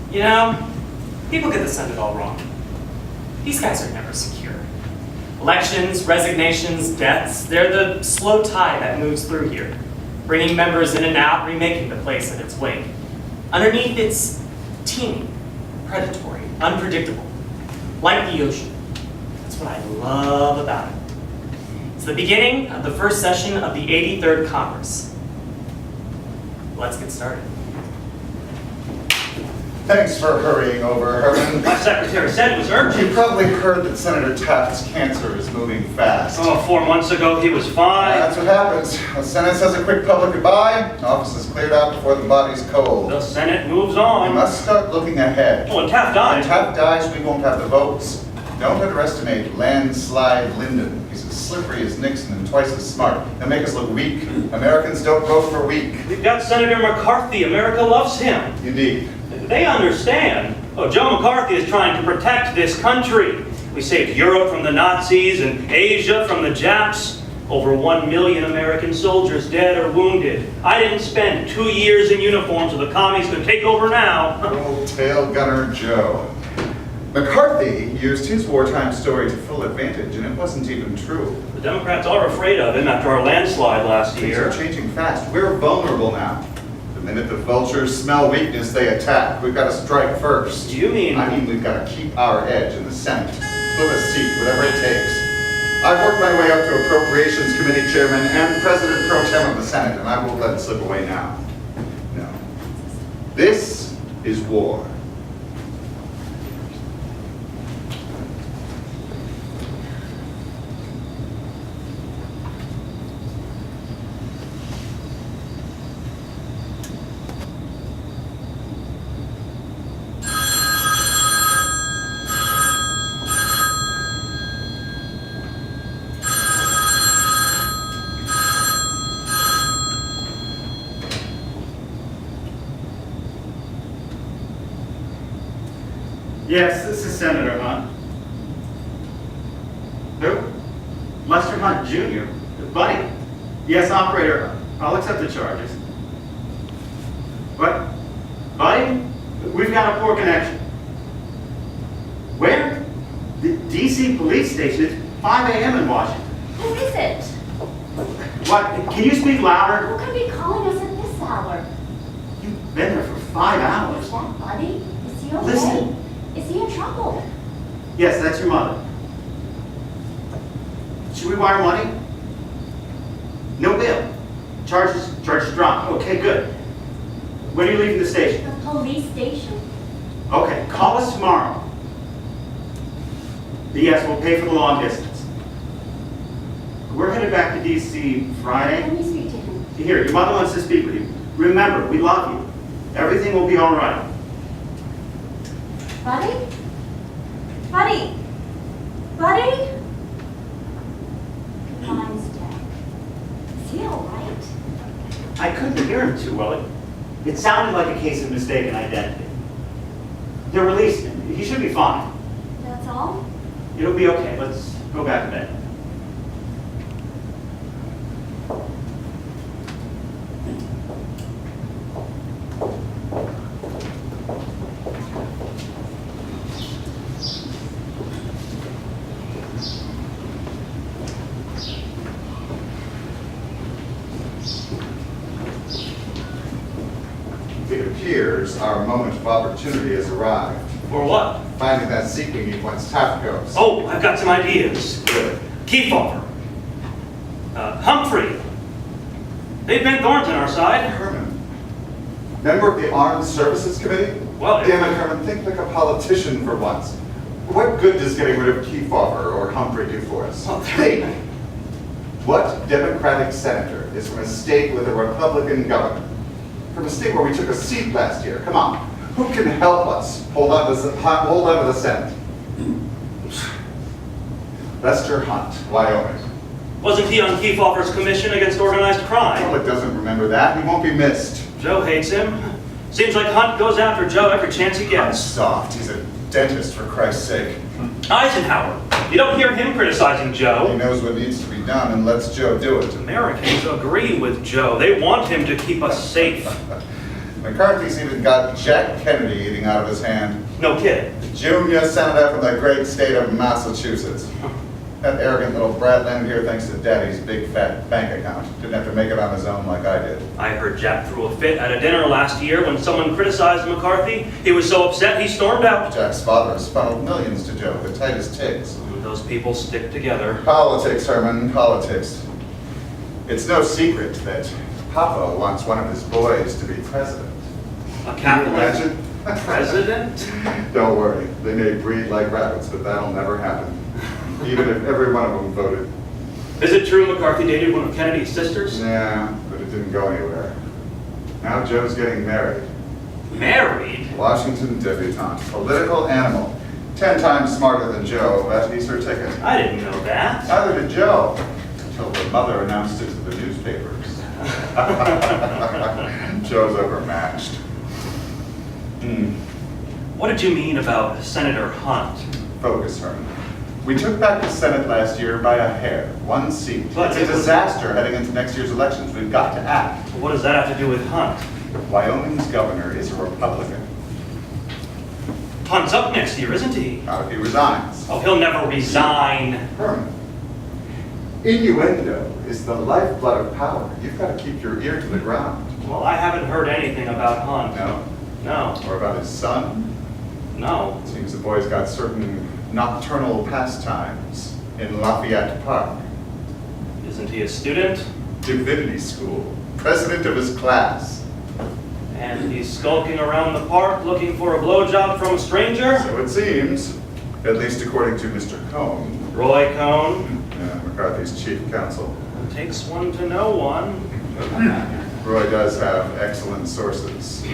You know, people get the Senate all wrong. These guys are never secure. Elections, resignations, deaths, they're the slow tide that moves through here, bringing members in and out, remaking the place in its wake. Underneath, it's teeming, predatory, unpredictable, like the ocean. That's what I love about it. It's the beginning of the first session of the 83rd Congress. Let's get started. Thanks for hurrying over, Herman. My secretary said it was urgent. You probably heard that Senator Taft's cancer is moving fast. Oh, 4 months ago he was fine. That's what happens. The Senate says a quick public goodbye, office is cleared out before the body's cold. The Senate moves We on. must start looking ahead. Oh, and Taft When died. Taft dies, we won't have the votes. Don't underestimate Landslide Lyndon. He's as slippery as Nixon and twice as smart. He'll make us look weak. Americans don't vote for weak. We've got Senator McCarthy. America loves him. Indeed. They understand. Oh, Joe McCarthy is trying to protect this country. We saved Europe from the Nazis and Asia from the Japs. Over 1 million American soldiers dead or wounded. I didn't spend 2 years in uniform so the commies could take over now. Old tail gunner Joe. McCarthy used his wartime story to full advantage, and it wasn't even true. The Democrats are afraid of him after our landslide last Things year. are changing fast. We're vulnerable now. The minute the vultures smell weakness, they attack. We've got to strike first. You mean... I mean, we've got to keep our edge in the Senate. Flip a seat, whatever it takes. I've worked my way up to Appropriations Committee Chairman and President Pro Tem of the Senate, and I won't let it slip away now. No. This is war. Yes, this is Senator Hunt. Who? Lester Hunt Jr. Buddy. Yes, operator. I'll accept the charges. What? Buddy? We've got a poor connection. Where? The DC police station. It's 5 a.m. in Washington. Who is it? What? Can you speak louder? Who could be calling us at this hour? You've been there for 5 hours. Is that Buddy? Is he okay? Listen. Is he in trouble? Yes, that's your mother. Should we wire money? No bill. Charges dropped. Okay, good. When are you leaving the station? The police station? Okay, call us tomorrow. Yes, we'll pay for the long distance. We're headed back to DC Let Friday. me speak to him. Here, your mother wants to speak with you. Remember, we love you. Everything will be all right. Buddy? Buddy? Buddy? Mine's dead. Is he all right? I couldn't hear him too well. It sounded like a case of mistaken identity. They're releasing him. He should be fine. That's all? It'll be okay. Let's go back to bed. It appears our moment of opportunity has arrived. For what? Finding that seat we need once Taft goes. Oh, I've got some ideas. Good. Kefauver. Humphrey. They've been thorns on our side. Herman, member of the Armed Services Committee? Well, Damn it, Herman, think like a politician for once. What good does getting rid of Kefauver or Humphrey do for us? Well, Think. What Democratic senator is from a state with a Republican governor? From a state where we took a seat last year? Come on. Who can help us hold on to the Senate? Lester Hunt, Wyoming. Wasn't he on Kefauver's commission against organized crime? Public doesn't remember that. He won't be missed. Joe hates him. Seems like Hunt goes after Joe every chance he I'm gets. soft. He's a dentist, for Christ's sake. Eisenhower. You don't hear him criticizing He Joe. knows what needs to be done and lets Joe do it. Americans agree with Joe. They want him to keep us safe. McCarthy's even got Jack Kennedy eating out of his hand. No kidding. Junior senator from the great state of Massachusetts. That arrogant little brat landed here thanks to Daddy's big fat bank account. Didn't have to make it on his own like I did. I heard Jack threw a fit at a dinner last year when someone criticized McCarthy. He was so upset he stormed out. Jack's father has funneled millions to Joe, the tightest ticks. Those people stick together. Politics, Herman, politics. It's no secret that Papa wants one of his boys to be president. A Can you Catholic imagine? president? Don't worry, they may breed like rabbits, but that'll never happen. Even if every one of them voted. Is it true McCarthy dated one of Kennedy's sisters? Yeah, but it didn't go anywhere. Now Joe's getting married. Married? Washington debutante, political animal. 10 times smarter than Joe, but he's her ticket. I didn't know that. Neither did Joe, until her mother announced it to the newspapers. Joe's overmatched. What did you mean about Senator Hunt? Focus, Herman. We took back the Senate last year by a hair, one seat. But It's it a was- disaster heading into next year's elections. We've got to act. What does that have to do with Hunt? Wyoming's governor is a Republican. Hunt's up next year, isn't he? Not if he resigns. Oh, he'll never resign. Herman, innuendo is the lifeblood of power. You've got to keep your ear to the ground. Well, I haven't heard anything about Hunt. No? No. Or about his son? No. Seems the boy's got certain nocturnal pastimes in Lafayette Park. Isn't he a student? Divinity School. President of his class. And he's skulking around the park looking for a blowjob from a stranger? So it seems, at least according to Mr. Cohn, Roy Cohn. McCarthy's chief counsel. It takes one to know one. Roy does have excellent sources.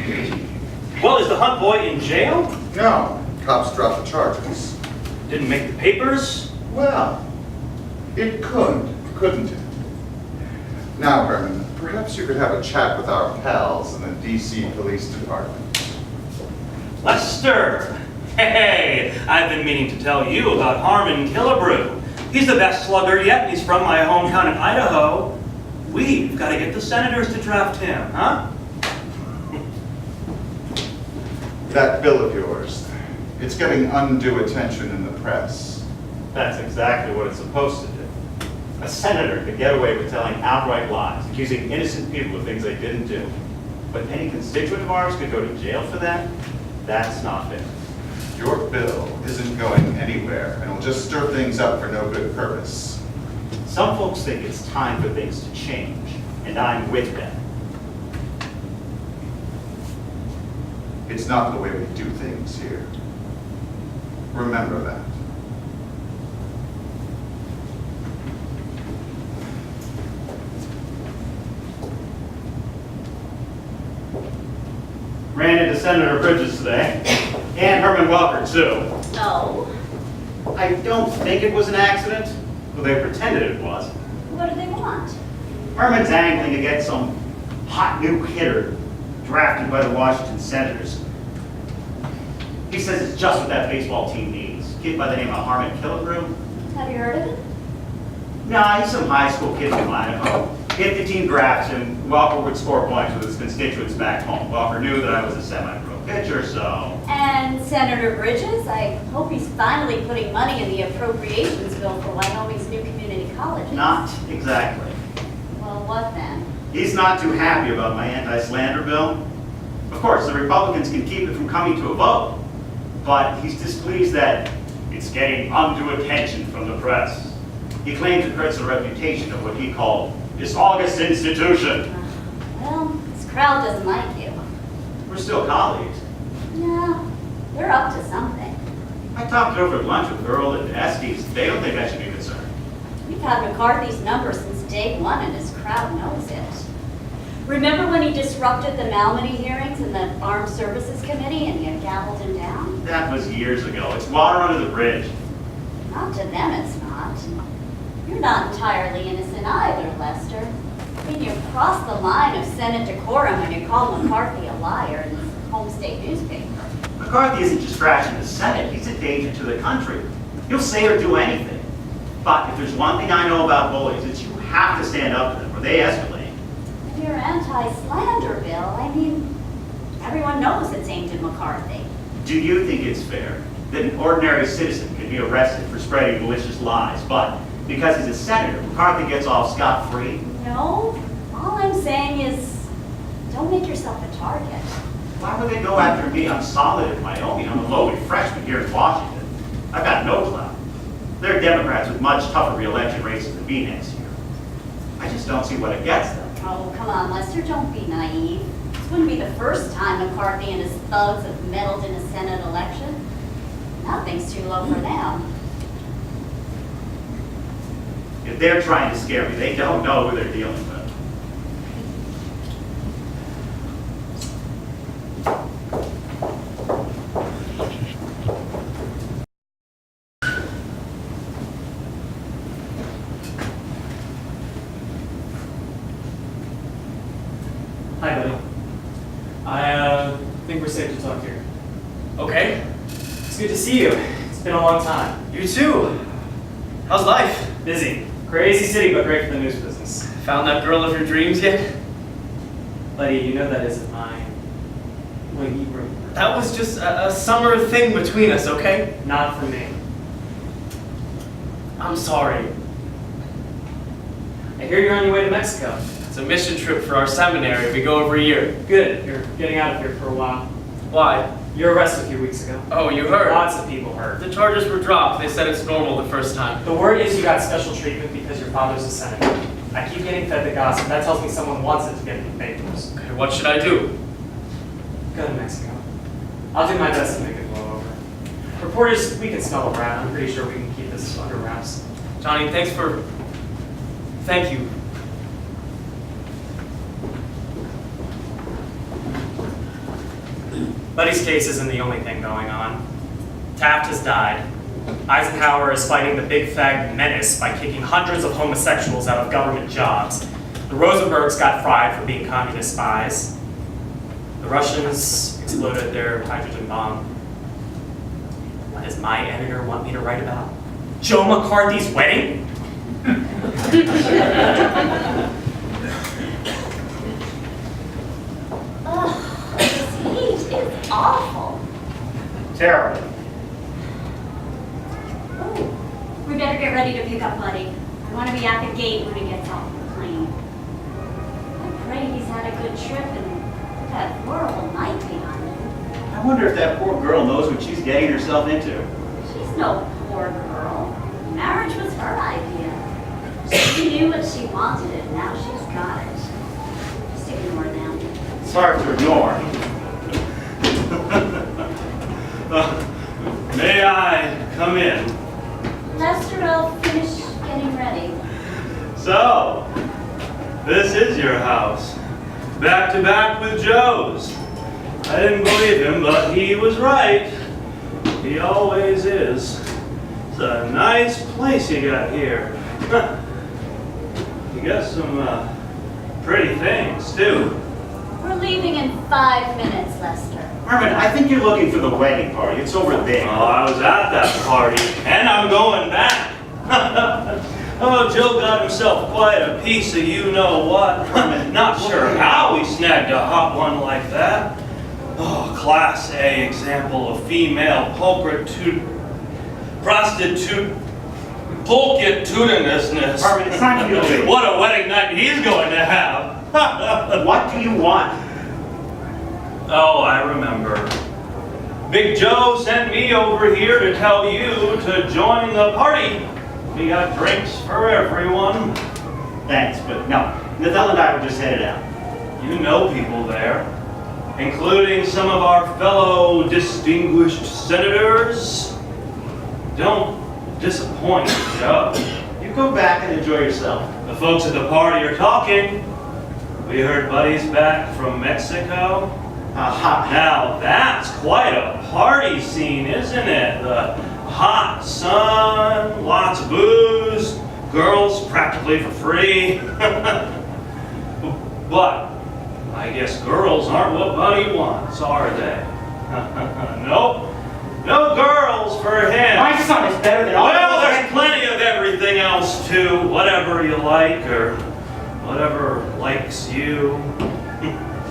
Well, is the Hunt boy in jail? No, cops dropped the charges. Didn't make the papers? Well, it could, couldn't it? Now, Herman, perhaps you could have a chat with our pals in the D.C. Police Department. Lester! Hey, I've been meaning to tell you about Harmon Killebrew. He's the best slugger yet, and he's from my hometown in Idaho. We've got to get the senators to draft him, huh? That bill of yours, it's getting undue attention in the press. That's exactly what it's supposed to do. A senator could get away with telling outright lies, accusing innocent people of things they didn't do. But any constituent of ours could go to jail for that? That's not fair. Your bill isn't going anywhere, and it'll just stir things up for no good purpose. Some folks think it's time for things to change, and I'm with them. It's not the way we do things here. Remember that. Ran into Senator Bridges today, and Herman Welker too. No. I don't think it was an accident, but they pretended it was. What do they want? Herman's angling to get some hot new hitter drafted by the Washington Senators. He says it's just what that baseball team needs. A kid by the name of Harmon Killebrew. Have you heard of it? Nah, he's some high school kid from Idaho. If the team drafts him, Welker would score points with his constituents back home. Welker knew that I was a semi-pro pitcher, so... And Senator Bridges, I hope he's finally putting money in the appropriations bill for Wyoming's new community colleges. Not exactly. Well, what then? He's not too happy about my anti-slander bill. Of course, the Republicans can keep it from coming to a vote, but he's displeased that it's getting undue attention from the press. He claims it hurts the reputation of what he called this august institution. Well, this crowd doesn't like you. We're still colleagues. Yeah, they're up to something. I talked it over at lunch with Earl and Estes. They don't think I should be concerned. We've had McCarthy's number since day one, and his crowd knows it. Remember when he disrupted the Malmedy hearings in the Armed Services Committee and you gavelled him down? That was years ago. It's water under the bridge. Not to them, it's not. You're not entirely innocent either, Lester. I mean, you crossed the line of Senate decorum when you called McCarthy a liar in his home state newspaper. McCarthy isn't just trashing the Senate, he's a danger to the country. He'll say or do anything. But if there's one thing I know about bullies, it's you have to stand up to them or they escalate. And your anti-slander bill, I mean, everyone knows it's aimed at McCarthy. Do you think it's fair that an ordinary citizen can be arrested for spreading malicious lies, but because he's a senator, McCarthy gets off scot-free? No, all I'm saying is, don't make yourself a target. Why would they go after me? I'm solid in Wyoming. I'm a lowly freshman here in Washington. I've got no clout. There are Democrats with much tougher re-election races than me next year. I just don't see what it gets them. Oh, come on, Lester, don't be naive. This wouldn't be the first time McCarthy and his thugs have meddled in a Senate election. Nothing's too low for them. If they're trying to scare me, they don't know who they're dealing with. Hi, buddy. I think we're safe to talk here. Okay. It's good to see you. It's been a long time. You too. How's life? Busy. Crazy city, but great for the news business. Found that girl of your dreams yet? Buddy, you know that isn't mine. Well, you were That was just a summer thing between us, okay? not for me. I'm sorry. I hear you're on your way to Mexico. It's a mission trip for our seminary. We go every year. Good. You're getting out of here for a while. Why? You were arrested a few weeks ago. Oh, you heard. Lots of people heard. The charges were dropped. They said it's normal the first time. The word is you got special treatment because your father's a senator. I keep getting fed the gossip. That tells me someone wants it to get in the papers. Okay, what should I do? Go to Mexico. I'll do my best to make it blow over. Reporters, we can smell a rat. I'm pretty sure we can keep this under wraps. Johnny, thank you. Buddy's case isn't the only thing going on. Taft has died. Eisenhower is fighting the big fag menace by kicking hundreds of homosexuals out of government jobs. The Rosenbergs got fried for being communist spies. The Russians exploded their hydrogen bomb. What does my editor want me to write about? Joe McCarthy's wedding? Ugh, this heat is awful. Terrible. Oh, we better get ready to pick up Buddy. I want to be at the gate when he gets off the plane. I pray he's had a good trip and that horrible night behind him. I wonder if that poor girl knows what she's getting herself into. She's no poor girl. Marriage was her idea. She knew what she wanted and now she's got it. Just ignore them. It's hard to ignore. May I come in? Lester will finish getting ready. So, this is your house. Back to back with Joe's. I didn't believe him, but he was right. He always is. It's a nice place you got here. You got some pretty things, too. We're leaving in 5 minutes, Lester. Herman, I think you're looking for the wedding party. It's over there. Oh, I was at that party, and I'm going back. Oh, Joe got himself quite a piece of you-know-what. Not sure how he snagged a hot one like that. Oh, Class A example of female prostitute pulchritudinousness. Herman, it's time for you to leave. What a wedding night he's going to have. What do you want? Oh, I remember. Big Joe sent me over here to tell you to join the party. We got drinks for everyone. Thanks, but no. Nathelle and I were just headed out. You know people there, including some of our fellow distinguished senators. Don't disappoint, Joe. You go back and enjoy yourself. The folks at the party are talking. We heard Buddy's back from Mexico. Aha. Now that's quite a party scene, isn't it? The hot sun, lots of booze, girls practically for free. But I guess girls aren't what Buddy wants, are they? Nope. No girls for him. My son is better than all Well, those. there's plenty of everything else too. Whatever you like or whatever likes you.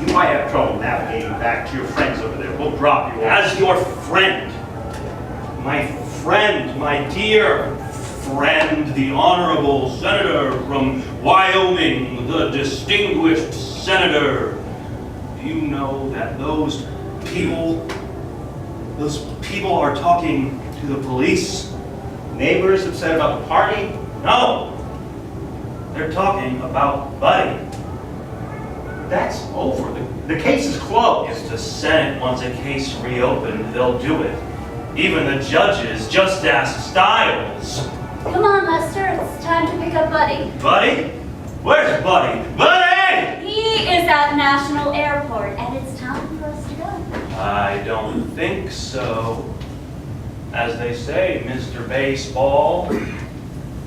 You might have trouble navigating back to your friends over there. We'll drop you off. As your friend, my dear friend, the Honorable Senator from Wyoming, the distinguished senator, do you know that those people are talking to the police? Neighbors upset about the party? No, they're talking about Buddy. That's over. The case is closed. If the Senate wants a case reopened, they'll do it. Even the judges just asked Stiles. Come on, Lester, it's time to pick up Buddy. Buddy? Where's Buddy? Buddy! He is at National Airport, and it's time for us to go. I don't think so. As they say, Mr. Baseball,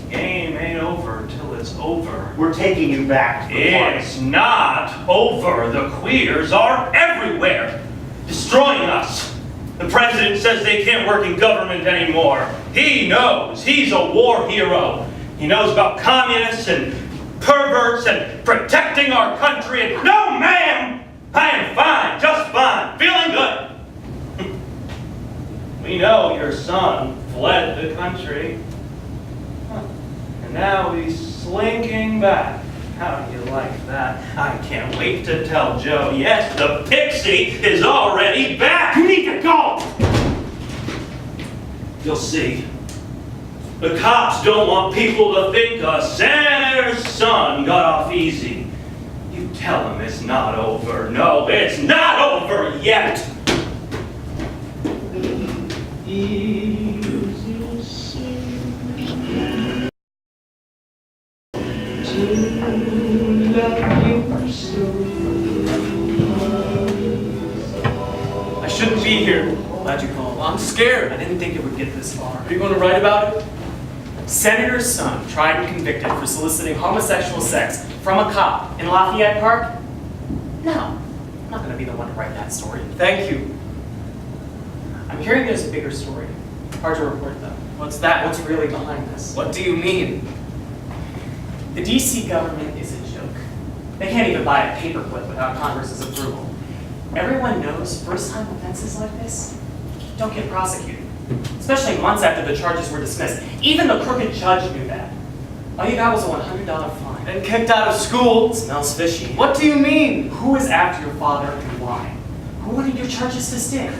game ain't over till it's over. We're taking you back to the party. It's not over. The queers are everywhere, destroying us. The president says they can't work in government anymore. He knows. He's a war hero. He knows about communists and perverts and protecting our country. And no, ma'am, I am fine, just fine, feeling good. We know your son fled the country. And now he's slinking back. How do you like that? I can't wait to tell Joe, yes, the pixie is already back! You need to go! You'll see. The cops don't want people to think a senator's son got off easy. You tell him it's not over. No, it's not over yet! I shouldn't be here. Glad you called. I'm scared. I didn't think it would get this far. Are you going to write about it? Senator's son tried and convicted for soliciting homosexual sex from a cop in Lafayette Park? No, I'm not going to be the one to write that story. Thank you. I'm hearing there's a bigger story. Hard to report though. What's that? What's really behind this? What do you mean? The DC government is a joke. They can't even buy a paperclip without Congress's approval. Everyone knows first-time offenses like this don't get prosecuted, especially months after the charges were dismissed. Even the crooked judge knew that. All you got was a $100 fine. And kicked out of school? Smells fishy. What do you mean? Who is after your father and why? Who wanted your charges to stick?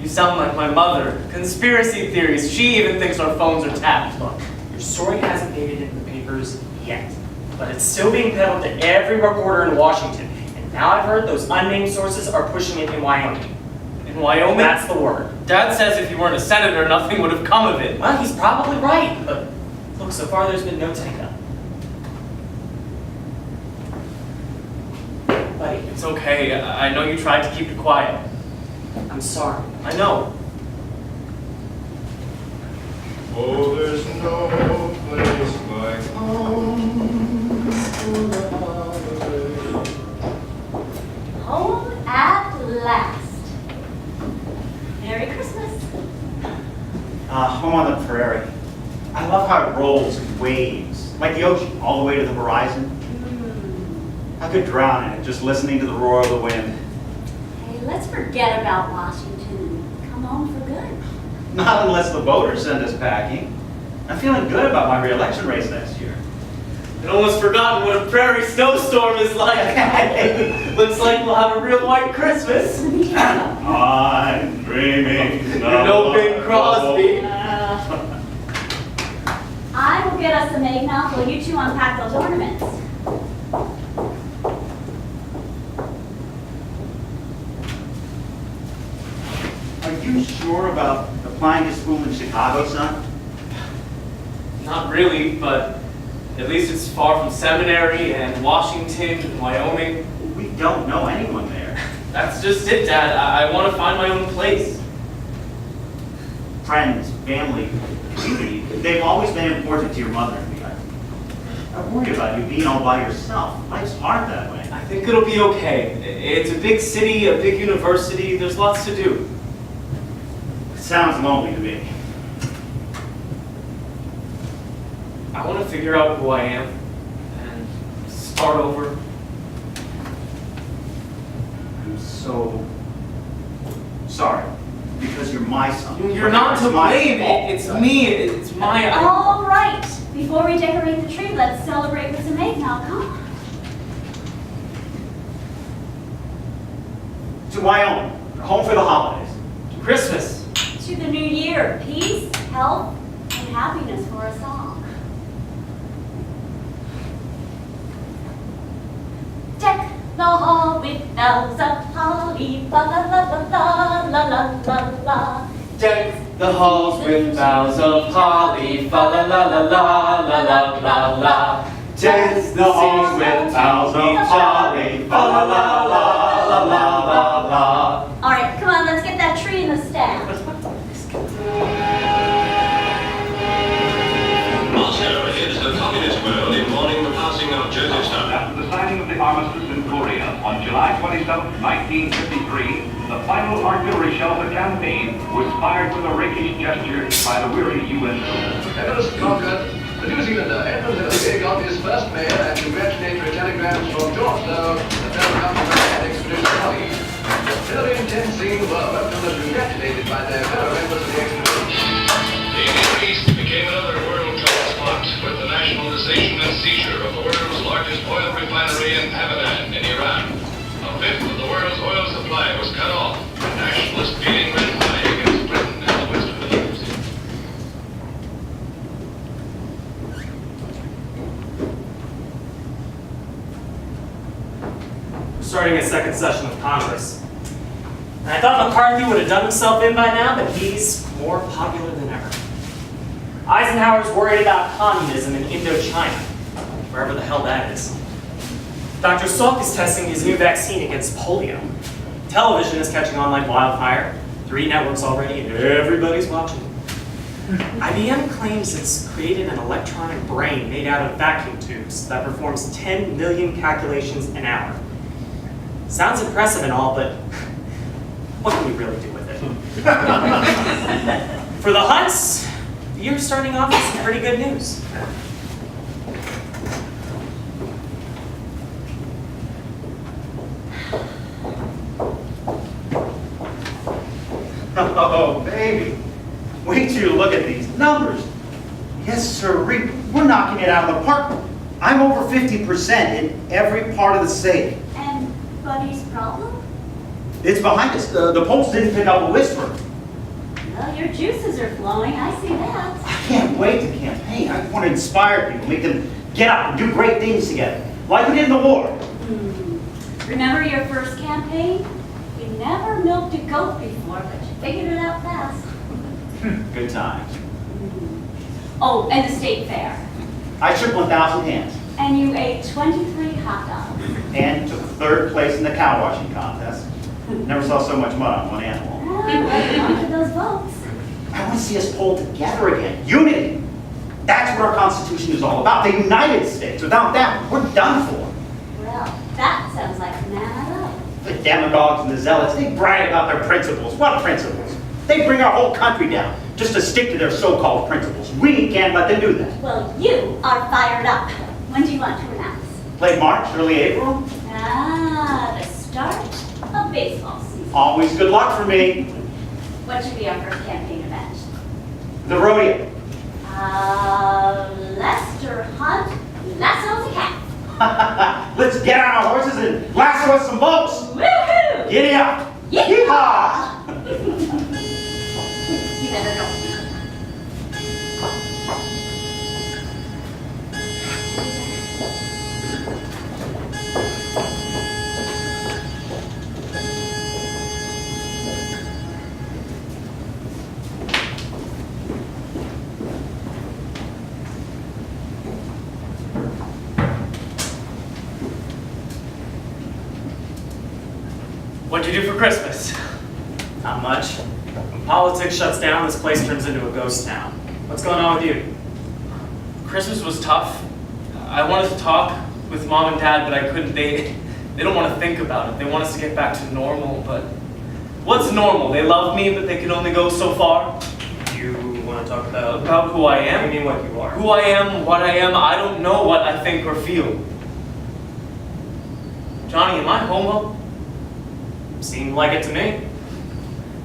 You sound like my mother. Conspiracy theories. She even thinks our phones are tapped. Look, your story hasn't made it into the papers yet, but it's still being peddled to every reporter in Washington. And now I've heard those unnamed sources are pushing it in Wyoming. In Wyoming? That's the word. Dad says if you weren't a senator, nothing would have come of it. Well, he's probably right, but look, so far there's been no take-up. Buddy, It's okay. I know you tried to keep it quiet. I'm sorry. I know. Oh, there's no place like home for the holiday. Home at last. Merry Christmas. Home on the prairie. I love how it rolls in waves, like the ocean, all the way to the horizon. I could drown in it, just listening to the roar of the wind. Hey, let's forget about Washington and come home for good. Not unless the voters send us packing. I'm feeling good about my re-election race next year. I'd almost forgotten what a prairie snowstorm is like. Looks like we'll have a real white Christmas. I'm dreaming. No Bing Crosby. I will get us some eggnog while you two unpack those ornaments. Are you sure about applying to school in Chicago, son? Not really, but at least it's far from seminary and Washington and Wyoming. We don't know anyone there. That's just it, Dad. I want to find my own place. Friends, family, community, they've always been important to your mother and me. I worry about you being all by yourself. Life's hard that way. I think it'll be okay. It's a big city, a big university. There's lots to do. It sounds lonely to me. I want to figure out who I am and start over. I'm so sorry. Because you're my son. You're not to It's my blame. fault. It's me. It's my. All right, before we decorate the tree, let's celebrate with some eggnog, huh? To Wyoming, home for the holidays. Christmas. To the new year, peace, health, and happiness for us all. Deck the hall with bells of holly, la la la la la la la la. Deck the halls with boughs of holly, fa la la la la la la la la. Deck the halls with boughs of holly, fa la la la la la la la. All right, come on, let's get that tree in the stand. Moscow is the communist world in mourning the passing of Joseph Stalin. After the signing of the armistice in Korea on July 27, 1953, the final artillery shell of the campaign was fired with a rakish gesture by the weary UN troops. Everest Conrad, the New Zealander Edmund Hillary got his first mail and congratulatory telegrams from Georgetown, the Telegram and Expedition colleagues. Hillary and Tenzing were welcomed and congratulated by their fellow members of the expedition. The Near East became another world trouble spot with the nationalization and seizure of the world's largest oil refinery in Hamadan in Iran. A fifth of the world's oil supply was cut off. Nationalist feeling ran high against Britain and the Western leaders. We're starting a second session of Congress. And I thought McCarthy would have done himself in by now, but he's more popular than ever. Eisenhower's worried about communism in Indochina, wherever the hell that is. Dr. Salk is testing his new vaccine against polio. Television is catching on like wildfire. 3 networks already, and everybody's watching. IBM claims it's created an electronic brain made out of vacuum tubes that performs 10 million calculations an hour. Sounds impressive and all, but what can we really do with it? For the Hunts, the year's starting off with some pretty good news. Oh, baby. Wait till you look at these numbers. Yes, sir. We're knocking it out of the park. I'm over 50% in every part of the state. And Buddy's problem? It's behind us. The polls didn't pick up a whisper. Well, your juices are flowing, I see that. I can't wait to campaign. I want to inspire people, make them get up and do great things together, like we did in the war. Remember your first campaign? You never milked a goat before, but you figured it out fast. Good times. Oh, and the state fair. I shook 1,000 hands And you ate 23 hot dogs. and took 3rd place in the cow washing contest. Never saw so much mud on one animal. Look at those votes. I want to see us pull together again. Unity. That's what our Constitution is all about. The United States. Without that, we're done for. Well, that sounds like a man I love. The demagogues and the zealots, they brag about their principles. What principles? They bring our whole country down just to stick to their so-called principles. We can't let them do that. Well, you are fired up. When do you want to announce? Late March, early April. Ah, the start of baseball season. Always good luck for me. What should be our first campaign event? The rodeo. Lester Hunt lassos a cat. Let's get on our horses and lasso us some boats. Woohoo! Giddy up. Yeehaw! Yeehaw! You better go. What'd you do for Christmas? Not much. When politics shuts down, this place turns into a ghost town. What's going on with you? Christmas was tough. I wanted to talk with Mom and Dad, but I couldn't. They don't want to think about it. They want us to get back to normal, but what's normal? They love me, but they can only go so far. You want to talk about Who I I am? mean what you are. Who I am, what I am, I don't know what I think or feel. Johnny, am I homo? Seemed like it to me.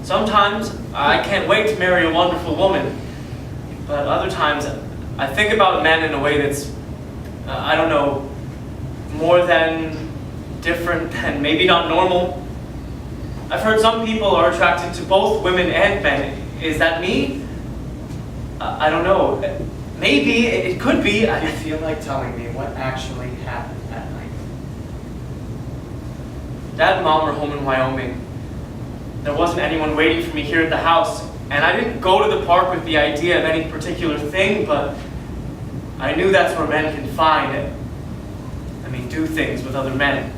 Sometimes I can't wait to marry a wonderful woman, but other times I think about men in a way that's, I don't know, more than different than maybe not normal. I've heard some people are attracted to both women and men. Is that me? I don't know. Maybe, it could be. I feel like telling me what actually happened that night. Dad and Mom were home in Wyoming. There wasn't anyone waiting for me here at the house, and I didn't go to the park with the idea of any particular thing, but I knew that's where men can find it. Do things with other men.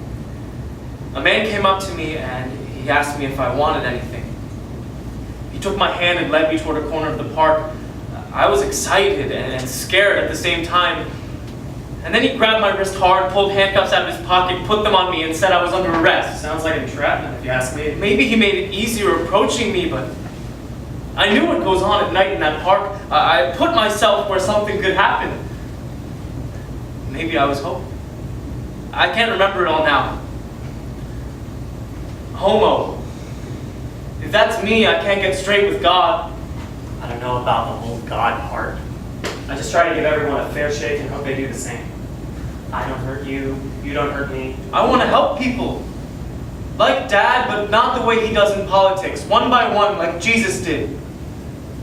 A man came up to me and he asked me if I wanted anything. He took my hand and led me toward a corner of the park. I was excited and scared at the same time. And then he grabbed my wrist hard, pulled handcuffs out of his pocket, put them on me, and said I was under arrest. Sounds like entrapment, if you ask me. Maybe he made it easier approaching me, but I knew what goes on at night in that park. I put myself where something could happen. Maybe I was hoping. I can't remember it all now. Homo. If that's me, I can't get straight with God. I don't know about the whole God part. I just try to give everyone a fair shake and hope they do the same. I don't hurt you, you don't hurt me. I want to help people. Like Dad, but not the way he does in politics. One by one, like Jesus did.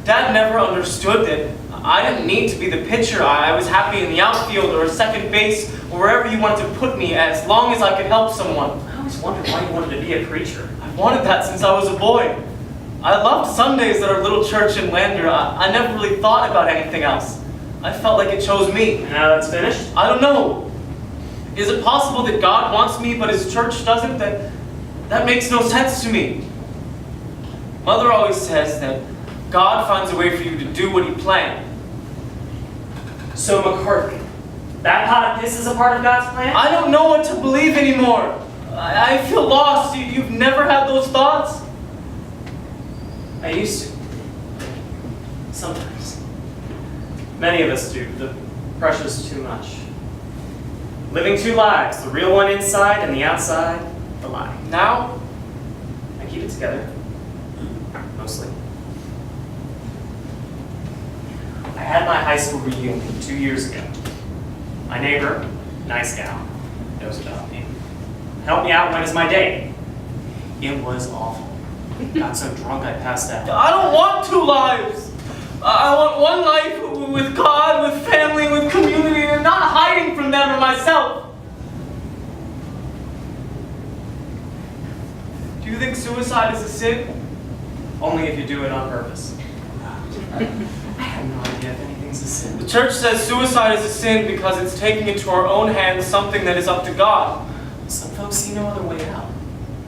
Dad never understood that I didn't need to be the pitcher. I was happy in the outfield or second base or wherever you wanted to put me as long as I could help someone. I always wondered why you wanted to be a preacher. I wanted that since I was a boy. I loved Sundays at our little church in Lander. I never really thought about anything else. I felt like it chose me. And now that's finished? I don't know. Is it possible that God wants me but his church doesn't? That makes no sense to me. Mother always says that God finds a way for you to do what he planned. So McCarthy, that pot of piss is a part of God's plan? I don't know what to believe anymore. I feel lost. You've never had those thoughts? I used to. Sometimes. Many of us do. The pressure's too much. Living two lives, the real one inside and the outside, the lie. Now? I keep it together. Mostly. I had my high school reunion 2 years ago. My neighbor, nice gal, knows about me. Helped me out when it's my day. It was awful. Got so drunk I passed out. I don't want two lives. I want one life with God, with family, with community, and not hiding from them or myself. Do you think suicide is a sin? Only if you do it on purpose. I have no idea if anything's a sin. The church says suicide is a sin because it's taking into our own hands something that is up to God. Some folks see no other way out.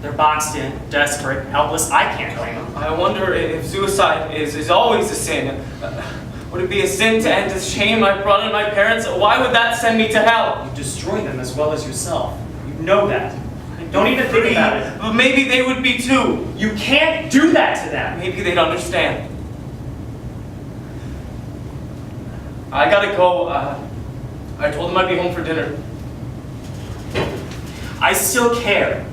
They're boxed in, desperate, helpless. I can't blame them. I wonder if suicide is always a sin. Would it be a sin to end the shame I brought on my parents? Why would that send me to hell? You destroy them as well as yourself. You know that. Don't even think about it. But maybe they would be too. You can't do that to them. Maybe they'd understand. I gotta go. I told them I'd be home for dinner. I still care.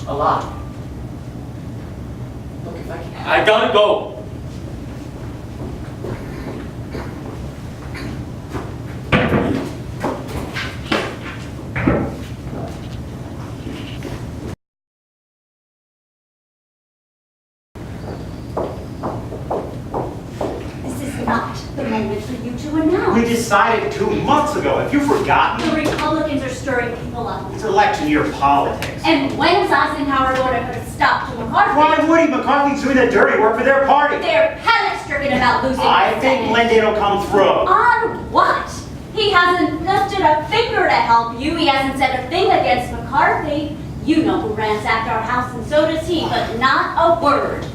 A lot. Look, if I can. I gotta go. This is not the moment for you to announce. We decided 2 months ago. Have you forgotten? The Republicans are stirring people up. It's election year politics. And when's Eisenhower going to put a stop to McCarthy? Why would he? McCarthy's doing the dirty work for their party. They're panic-stricken about losing I the think Senate. Lyndon will come through. On what? He hasn't lifted a finger to help you. He hasn't said a thing against McCarthy. You know who ransacked our house, and so does he, but not a word.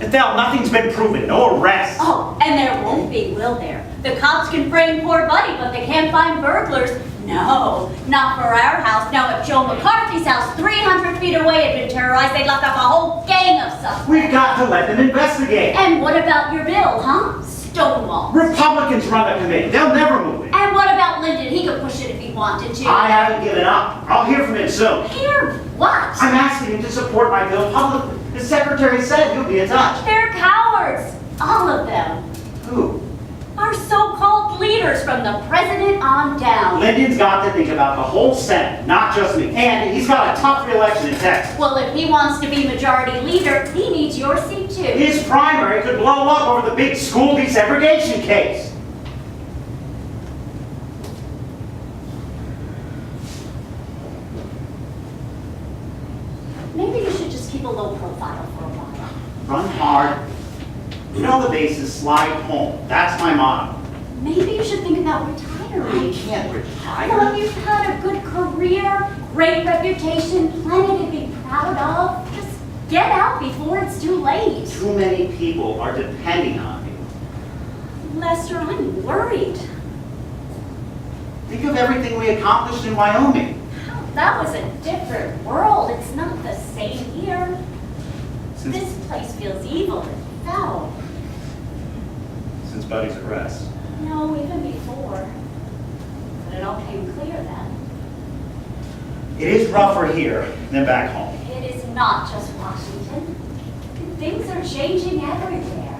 Adele, nothing's been proven. No arrests. Oh, and there won't be, will there? The cops can frame poor Buddy, but they can't find burglars. No, not for our house. No, if Joe McCarthy's house 300 feet away had been terrorized, they'd lock up a whole gang of suspects. We've got to let them investigate. And what about your bill, huh? Stonewall. Republicans run the committee. They'll never move it. And what about Lyndon? He could push it if he wanted to. I haven't given up. I'll hear from him soon. Hear what? I'm asking him to support my bill publicly. The secretary said he'll be in touch. They're cowards. All of them. Who? Our so-called leaders from the president on down. Lyndon's got to think about the whole Senate, not just me. And he's got a tough re-election in Texas. Well, if he wants to be majority leader, he needs your seat too. His primary could blow up over the big school desegregation case. Maybe you should just keep a low profile for a while. Run hard. Win all the bases, slide home. That's my motto. Maybe you should think about I retiring. can't Well, retire. you've had a good career, great reputation, plenty to be proud of. Just get out before it's too late. Too many people are depending on me. Lester, I'm worried. Think of everything we accomplished in Wyoming. That was a different world. It's not the same here. Since, This place feels evil and foul. Since Buddy's arrest. No, even before. But it all came clear then. it is rougher here than back home. It is not just Washington. Things are changing everywhere.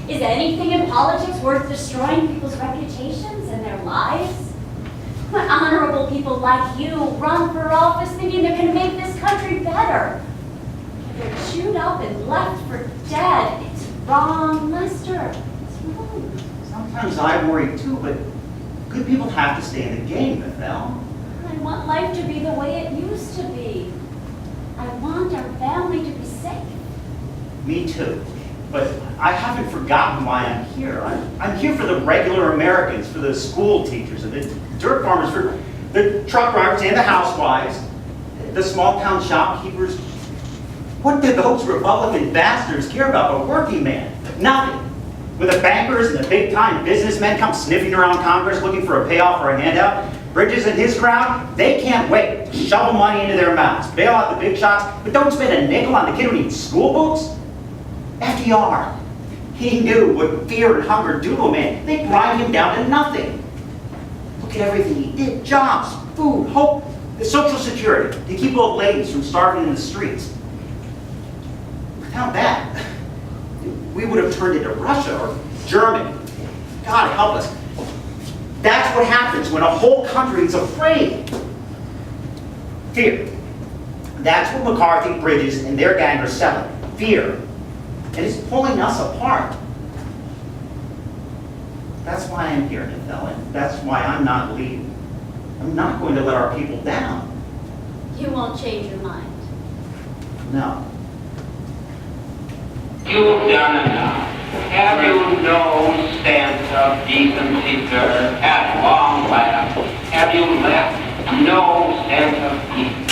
Is anything in politics worth destroying people's reputations and their lives? When honorable people like you run for office thinking they're going to make this country better. They're chewed up and left for dead. It's wrong, Lester. It's wrong. Sometimes I worry too, but good people have to stay in the game, Bethel. I want life to be the way it used to be. I want our family to be safe. Me too. But I haven't forgotten why I'm here. I'm here for the regular Americans, for the school teachers, and the dirt farmers, for the truck drivers and the housewives, the small town shopkeepers. What do those Republican bastards care about a working man? Nothing. When the bankers and the big-time businessmen come sniffing around Congress looking for a payoff or a handout, Bridges and his crowd, they can't wait to shovel money into their mouths, bail out the big shots, but don't spend a nickel on the kid who needs school books. FDR, he knew what fear and hunger do to a man. They grind him down to nothing. Look at everything he did: jobs, food, hope, the Social Security, to keep old ladies from starving in the streets. Without that, we would have turned into Russia or Germany. God help us. That's what happens when a whole country is afraid. Fear. That's what McCarthy, Bridges, and their gang are selling. Fear. And it's pulling us apart. That's why I'm here, Bethel, and that's why I'm not leaving. I'm not going to let our people down. You won't change your mind. No. You've done enough. Have you no sense of decency, sir? At long last, have you left no sense of decency?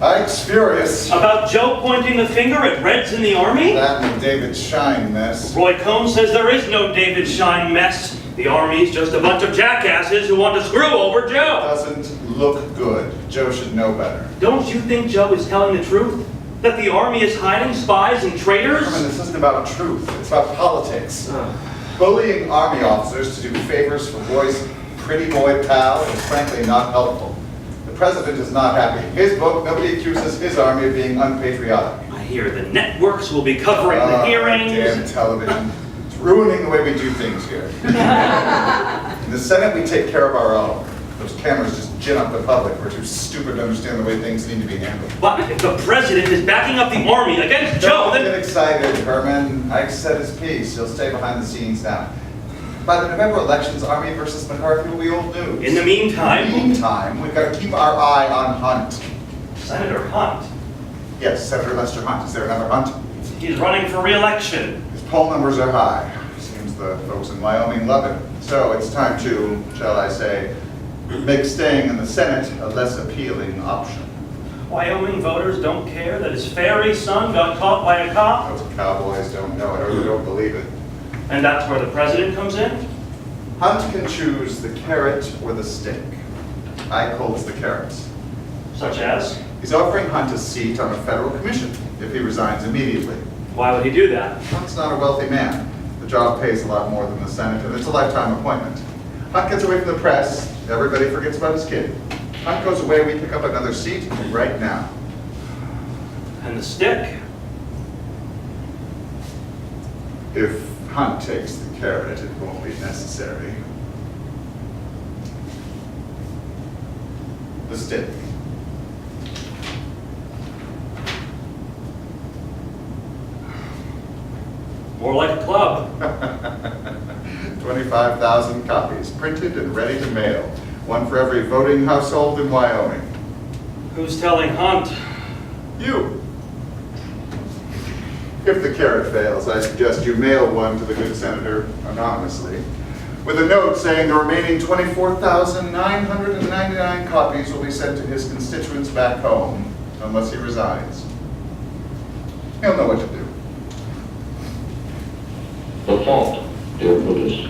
Ike's furious. About Joe pointing the finger at Reds in the Army? That and the David Shine mess. Roy Cohn says there is no David Shine mess. The Army's just a bunch of jackasses who want to screw over Joe. Doesn't look good. Joe should know better. Don't you think Joe is telling the truth? That the Army is hiding spies and traitors? Herman, this isn't about truth. It's about politics. Bullying Army officers to do favors for Roy's pretty boy pal is frankly not helpful. The president is not happy. His book, nobody accuses his army of being unpatriotic. I hear the networks will be covering the hearings. Damn television. It's ruining the way we do things here. In the Senate, we take care of our own. Those cameras just gin up the public. We're too stupid to understand the way things need to be handled. But if the president is backing up the Army against Joe, Don't then... get excited, Herman. Ike said his piece. He'll stay behind the scenes now. By the November elections, Army versus McCarthy will be old news. In the meantime... Meantime, we've got to keep our eye on Hunt. Senator Hunt. Yes, Senator Lester Hunt. Is there another Hunt? He's running for re-election. His poll numbers are high. Seems the folks in Wyoming love him. So it's time to, shall I say, make staying in the Senate a less appealing option. Wyoming voters don't care that his fairy son got caught by a cop? Those cowboys don't know it or they don't believe it. And that's where the president comes in? Hunt can choose the carrot or the stick. Ike holds the carrots. Such as? He's offering Hunt a seat on a federal commission if he resigns immediately. Why would he do that? Hunt's not a wealthy man. The job pays a lot more than the Senate, and it's a lifetime appointment. Hunt gets away from the press, everybody forgets about his kid. Hunt goes away, we pick up another seat right now. And the stick? If Hunt takes the carrot, it won't be necessary. The stick. More like a club. 25,000 copies, printed and ready to mail. One for every voting household in Wyoming. Who's telling Hunt? You. If the carrot fails, I suggest you mail one to the good senator anonymously, with a note saying the remaining 24,999 copies will be sent to his constituents back home, unless he resigns. He'll know what to do. The fault, dear Brutus,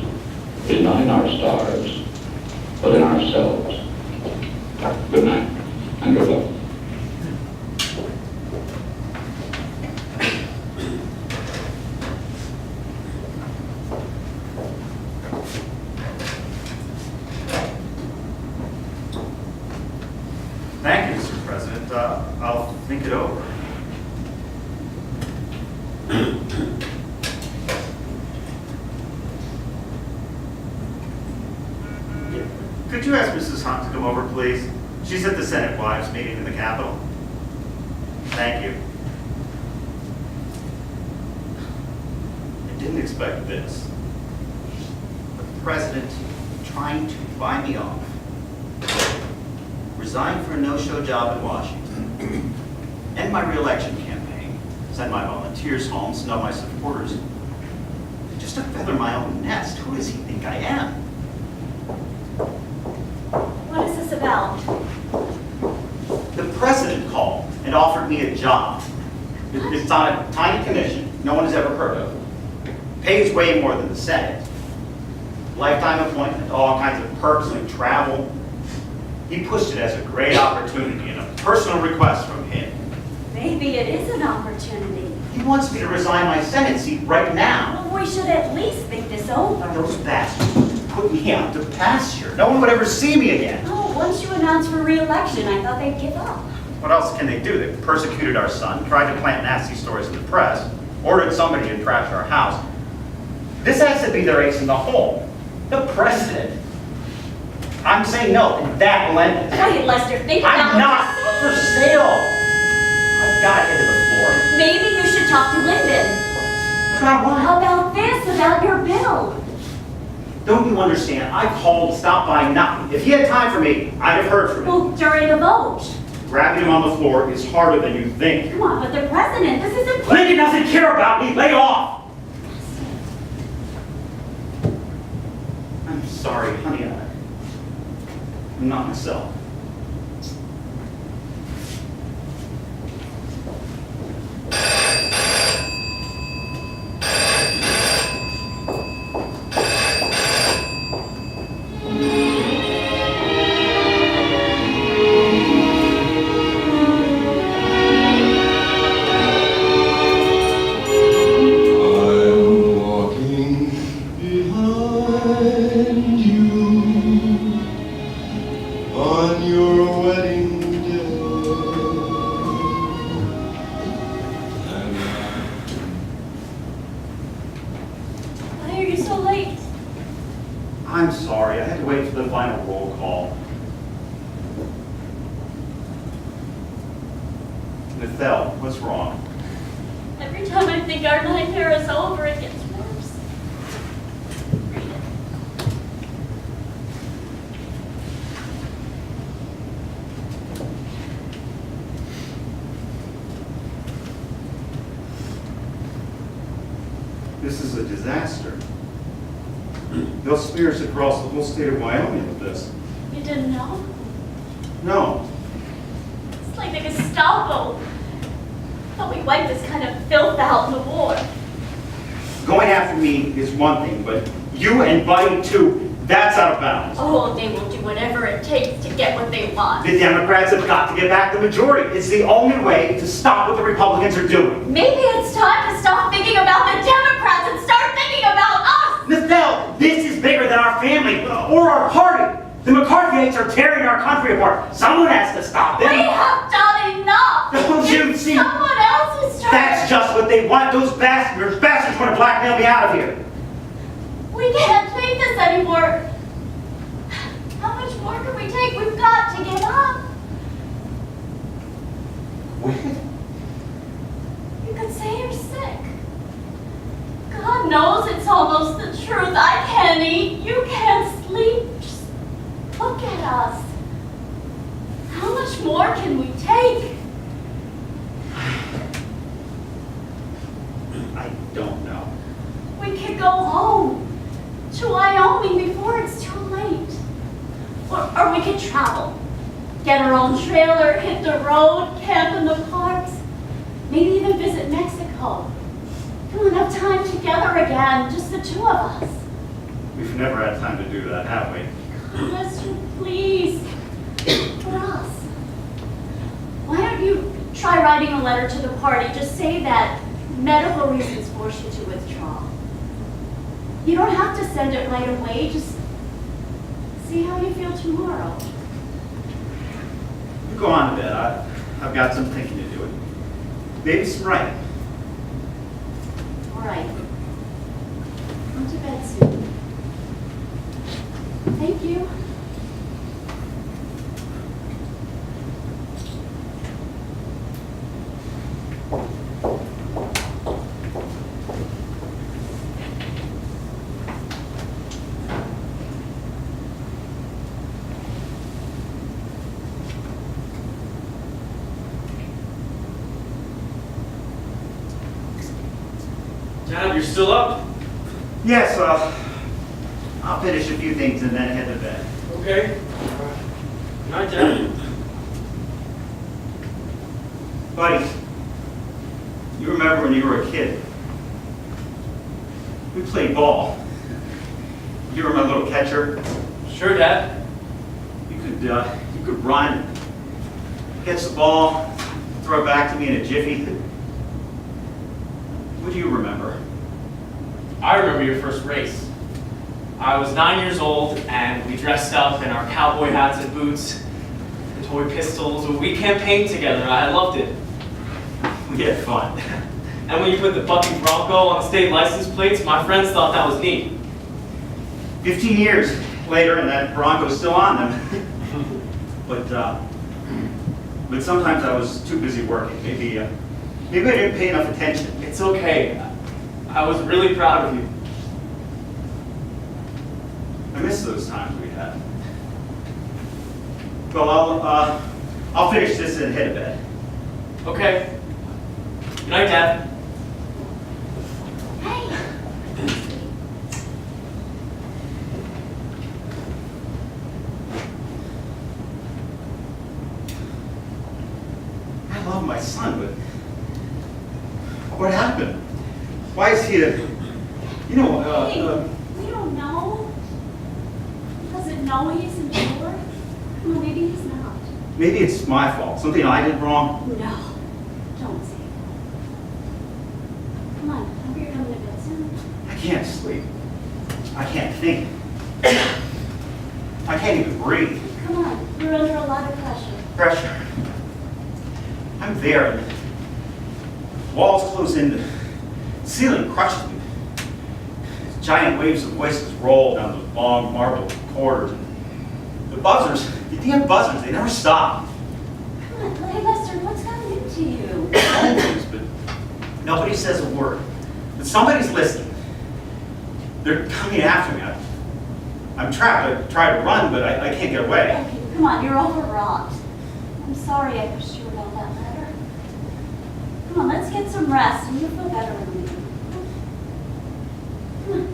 is not in our stars, but in ourselves. Good night, and good luck. Thank you, Mr. President. I'll think it over. Could you ask Mrs. Hunt to come over, please? She's at the Senate Wives meeting in the Capitol. Thank you. I didn't expect this. The president trying to buy me off. Resign for a no-show job in Washington. End my re-election campaign. Send my volunteers home, snub my supporters. Just to feather my own nest. Who does he think I am? What is this about? The president called and offered me a job. It's on a tiny commission no one has ever heard of. Pays way more than the Senate. Lifetime appointment, all kinds of perks like travel. He pushed it as a great opportunity and a personal request from him. Maybe it is an opportunity. He wants me to resign my Senate seat right now. Well, we should at least think this over. Those bastards put me out to pasture. No one would ever see me again. Oh, once you announced for re-election, I thought they'd give up. What else can they do? They persecuted our son, tried to plant nasty stories in the press, ordered somebody to trash our house. This has to be their ace in the hole. The president. I'm saying no, and that will end it. Wait, Lester, think about I'm not for sale. I've got to head to the floor. Maybe you should talk to Lyndon. About what? About this, about your bill. Don't you understand? I called to stop by nothing. If he had time for me, I'd have heard from him. Well, during a vote. Grabbing him on the floor is harder than you think. Come on, but the president, this isn't... Lincoln doesn't care about me. Lay off. I'm sorry, honey. I'm not myself. I'm walking behind you on your wedding day. And Why are you so late? I'm sorry. I had to wait for the final roll call. Nathel, what's wrong? Every time I think our nightmare is over, it gets worse. This is a disaster. They'll smear us across the whole state of Wyoming with this. You didn't know? No. It's like the Gestapo. Thought we wiped this kind of filth out in the war. Going after me is one thing, but you and Buddy too, That's out of bounds. Oh, they will do whatever it takes to get what they want. The Democrats have got to get back the majority. It's the only way to stop what the Republicans are doing. Maybe it's time to stop thinking about the Democrats and start thinking about us! Nethel, this is bigger than our family or our party. The McCarthyites are tearing our country apart. Someone has to stop them. We have done enough! Don't you It's see? someone else's turn! That's just what they want. Those bastards want to blackmail me out of here. We can't take this anymore. How much more can we take? We've got to get up. What? You could say you're sick. God knows it's almost the truth. I can't eat. You can't sleep. Just look at us. How much more can we take? I don't know. We could go home to Wyoming before it's too late. Or we could travel. Get our own trailer, hit the road, camp in the parks. Maybe even visit Mexico. We'll have time together again, just the two of us. We've never had time to do that, have we? Lester, please. For us. Why don't you try writing a letter to the party? Just say that medical reasons force you to withdraw. You don't have to send it right away. Just see how you feel tomorrow. You go on to bed. I've got some thinking to do. Maybe some writing. All right. Come to bed soon. Thank you. Dad, you're still up? Yes, I'll finish a few things and then head to bed. Okay. Good night, Dad. Buddy, you remember when you were a kid? We played ball. You were my little catcher. Sure, Dad. You could run, catch the ball, throw it back to me in a jiffy. What do you remember? I remember your first race. I was 9 years old, and we dressed up in our cowboy hats and boots and toy pistols. We campaigned together. I loved it. We had fun. And when you put the Bucky Bronco on the state license plates, my friends thought that was neat. 15 years later, and that Bronco's still on them. But sometimes I was too busy working. Maybe I didn't pay enough attention. It's okay. I was really proud of you. I miss those times we had. Well, I'll finish this and head to bed. Okay. Good night, Dad. Hey. I love my son, but what happened? Why is he Hey, we don't know. He doesn't know he's in trouble. Well, maybe he's not. maybe it's my fault. Something I did wrong. No, don't say that. Come on, hope you're coming to bed soon. I can't sleep. I can't think. I can't even breathe. Come on, you're under a lot of pressure. Pressure. I'm there, and the walls close in, the ceiling crushes me. Giant waves of voices roll down those long marble corridors. The buzzers, the damn buzzers, they never stop. Come on, hey Lester, what's gotten into you? Always, but nobody says a word. But somebody's listening. They're coming after me. I'm trapped. I try to run, but I can't get away. Okay, come on, you're overwrought. I'm sorry I pushed you around that ladder. Come on, let's get some rest and you'll feel better in a minute. Come on.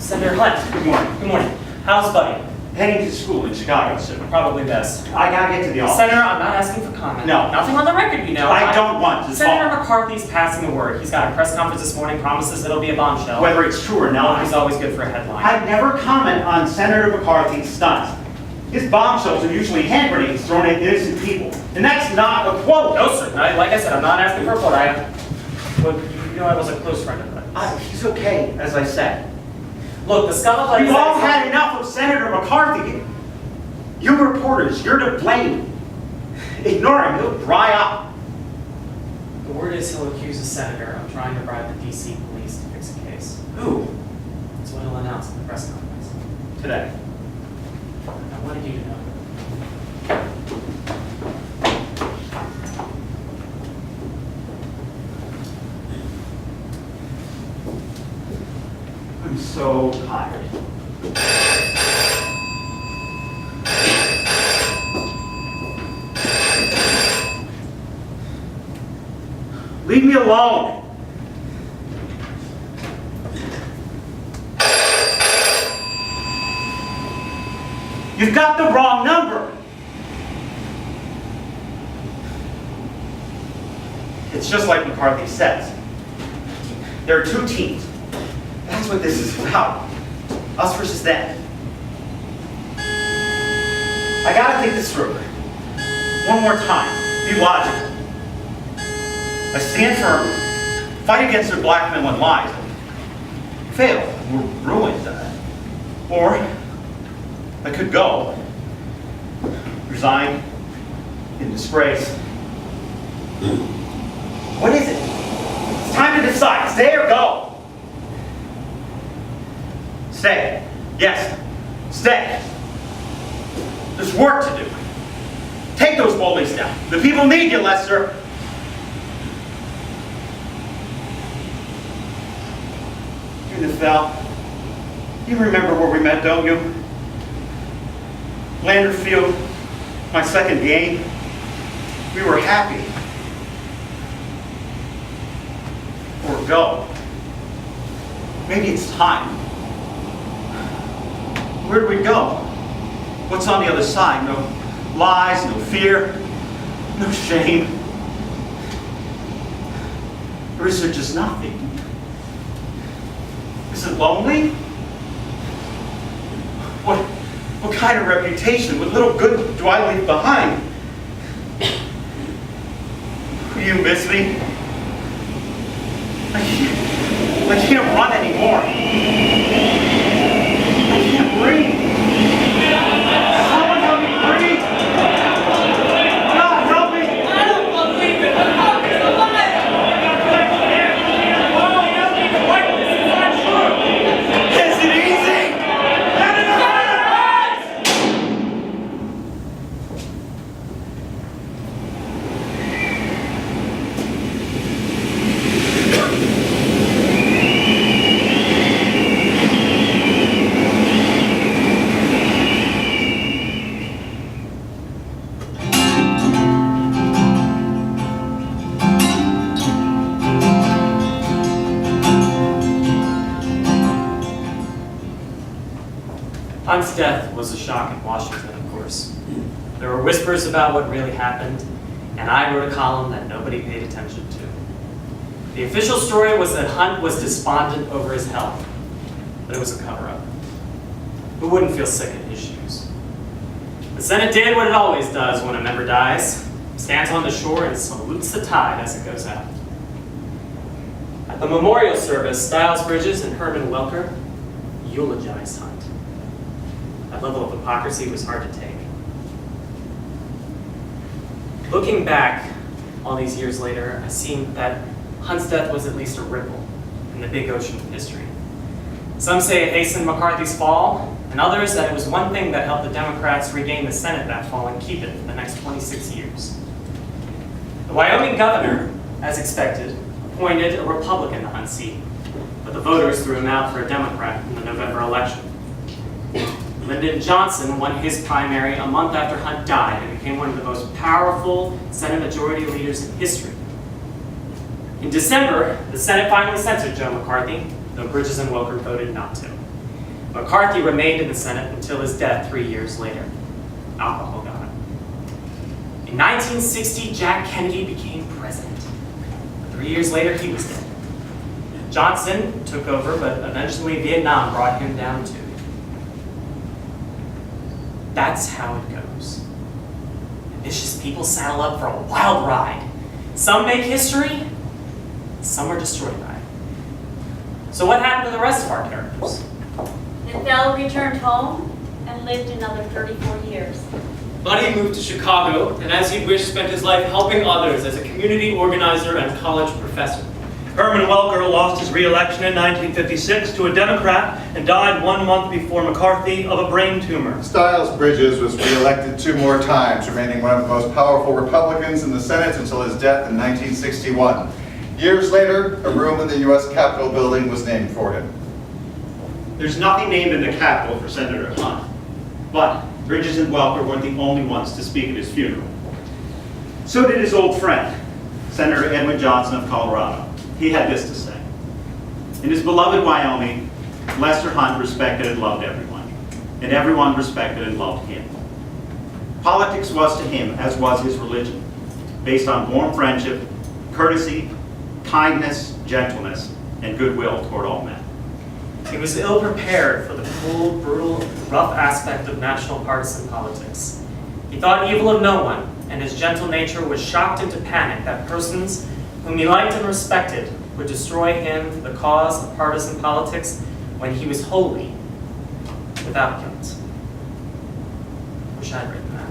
Senator Hunt. Good morning. Good morning. How's Buddy? Heading to school in Chicago soon. Probably best. I gotta get to the office. Senator, I'm not asking for comment. No. Nothing on the record, you know. I don't want to Senator talk. McCarthy's passing the word. He's got a press conference this morning, promises it'll be a bombshell. Whether it's true or not. He's always good for a headline. I never comment on Senator McCarthy's stunts. His bombshells are usually hand grenades thrown at innocent people. And that's not a quote. No, sir. Like I said, I'm not asking for a quote. But you know I was a close friend of Buddy's. He's okay, as I said. Look, the scuttlebutt... You've all had enough of Senator McCarthy. You reporters, you're to blame. Ignore him, he'll dry up. The word is he'll accuse a senator of trying to bribe the D.C. police to fix a case. Who? That's what he'll announce at the press conference. Today. I wanted you to know. I'm so tired. Leave me alone. You've got the wrong number. It's just like McCarthy says. There are two teams. That's what this is about. Us versus them. I gotta think this through. One more time. Be logical. I stand firm, fight against their blackmail and lies. Fail, we're ruined. Or I could go, resign, in disgrace. What is it? It's time to decide. Stay or go. Stay. Yes, stay. There's work to do. Take those bullies down. The people need you, Lester. Nafel, you remember where we met, don't you? Lander Field, my second game. We were happy. Or go. Maybe it's time. Where do we go? What's on the other side? No lies, no fear, no shame. Or is there just nothing? Is it lonely? What kind of reputation, what little good do I leave behind? Do you miss me? I can't run anymore. I can't breathe. Someone help me breathe. God, help me. I don't believe it. The fuck is the lie? Is it easy? Hunt's death was a shock in Washington, of course. There were whispers about what really happened, and I wrote a column that nobody paid attention to. The official story was that Hunt was despondent over his health, but it was a cover-up. Who wouldn't feel sick in his shoes? The Senate did what it always does when a member dies, stands on the shore and salutes the tide as it goes out. At the memorial service, Styles Bridges and Herman Welker eulogized Hunt. That level of hypocrisy was hard to take. Looking back all these years later, I see that Hunt's death was at least a ripple in the big ocean of history. Some say it hastened McCarthy's fall, and others that it was one thing that helped the Democrats regain the Senate that fall and keep it for the next 26 years. The Wyoming governor, as expected, appointed a Republican to Hunt's seat, but the voters threw him out for a Democrat in the November election. Lyndon Johnson won his primary a month after Hunt died and became one of the most powerful Senate Majority Leaders in history. In December, the Senate finally censored Joe McCarthy, though Bridges and Welker voted not to. McCarthy remained in the Senate until his death 3 years later. Alcohol got him. In 1960, Jack Kennedy became president. 3 years later, he was dead. Johnson took over, but eventually Vietnam brought him down too. That's how it goes. Ambitious people saddle up for a wild ride. Some make history, some are destroyed by it. So what happened to the rest of our characters? Ethel returned home and lived another 34 years. Buddy moved to Chicago, and as he'd wished, spent his life helping others as a community organizer and college professor. Herman Welker lost his re-election in 1956 to a Democrat and died 1 month before McCarthy of a brain tumor. Styles Bridges was re-elected 2 more times, remaining one of the most powerful Republicans in the Senate until his death in 1961. Years later, a room in the U.S. Capitol building was named for him. There's nothing named in the Capitol for Senator Hunt, but Bridges and Welker weren't the only ones to speak at his funeral. So did his old friend, Senator Edwin Johnson of Colorado. He had this to say. In his beloved Wyoming, Lester Hunt respected and loved everyone, and everyone respected and loved him. Politics was to him as was his religion, based on warm friendship, courtesy, kindness, gentleness, and goodwill toward all men. He was ill-prepared for the cruel, brutal, rough aspect of national partisan politics. He thought evil of no one, and his gentle nature was shocked into panic that persons whom he liked and respected would destroy him for the cause of partisan politics when he was wholly without guilt. Wish I'd written that.